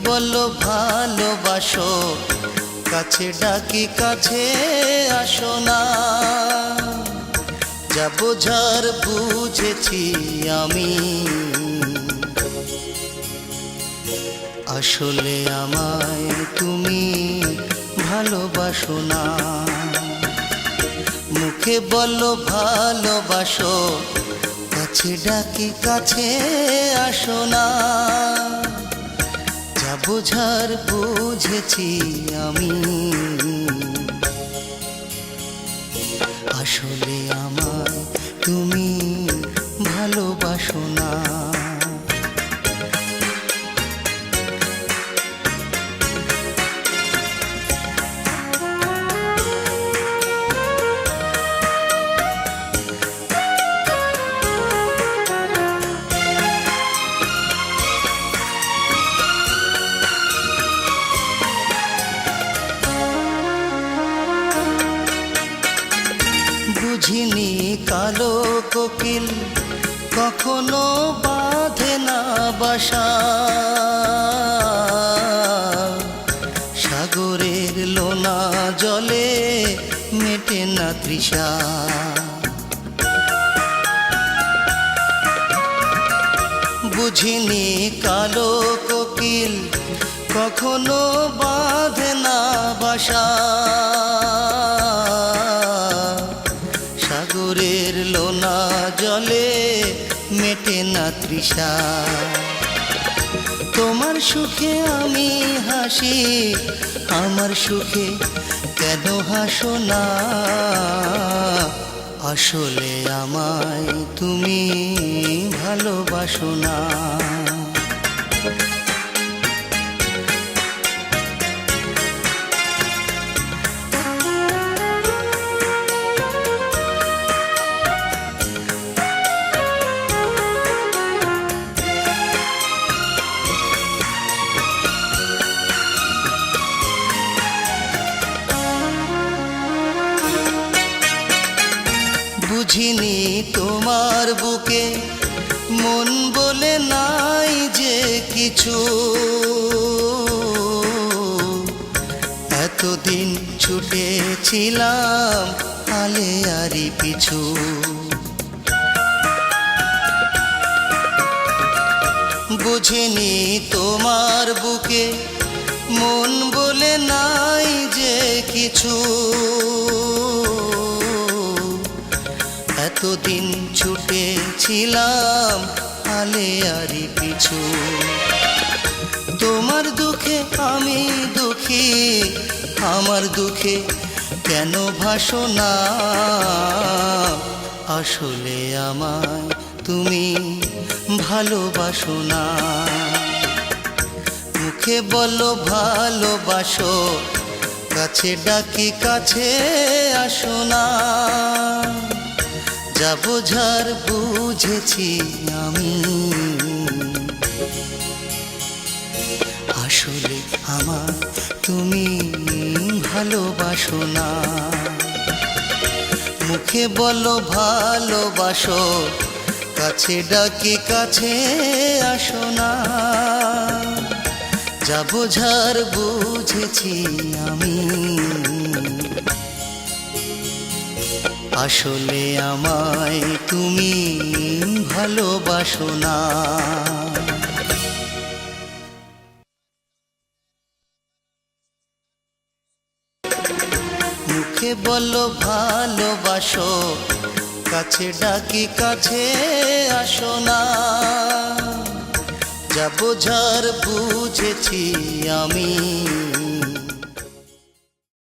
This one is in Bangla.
বলো ভালোবাসো, কাছে ডাকি কাছে আসো না। যা বোঝার বুঝেছি আমি, আসলে আমায় তুমি ভালোবাসো না। মুখে বলো ভালোবাসো, কাছে ডাকি কাছে আসো না। যা বোঝার বুঝেছি আমি, আসলে আমায় তুমি ভালোবাসো না। বুঝিনি কালো কোকিল কখনো বাঁধে না বাসা, সাগরের লোনা জলে মেটে না তৃষা। বুঝিনি কালো কোকিল কখনো বাঁধে না বাসা, সাগরের লোনা জলে মেটে না তৃষা। তোমার সুখে আমি হাসি, আমার সুখে কেন হাসো না। আসলে আমায় তুমি ভালোবাসো না। বুঝিনি তোমার বুকে মন বলে নাই যে কিছু, এতদিন ছুটেছিলাম আলে আরি পিছু। বুঝিনি তোমার বুকে মন বলে নাই যে কিছু, এতদিন ছুটেছিলাম আলে আরি পিছু। তোমার দুঃখে আমি দুঃখী, আমার দুঃখে কেন ভাসো না। আসলে আমায় তুমি ভালোবাসো না। মুখে বলো ভালোবাসো, কাছে ডাকি কাছে আসো না। যা বোঝার বুঝেছি আমি, আসলে আমার তুমি ভালোবাসো না। মুখে বলো ভালোবাসো, কাছে ডাকি কাছে আসো না। যা বোঝার বুঝেছি আমি, আসলে আমায় তুমি ভালোবাসো না। মুখে বলো ভালোবাসো, কাছে ডাকি কাছে আসো না। যা বোঝার বুঝেছি আমি,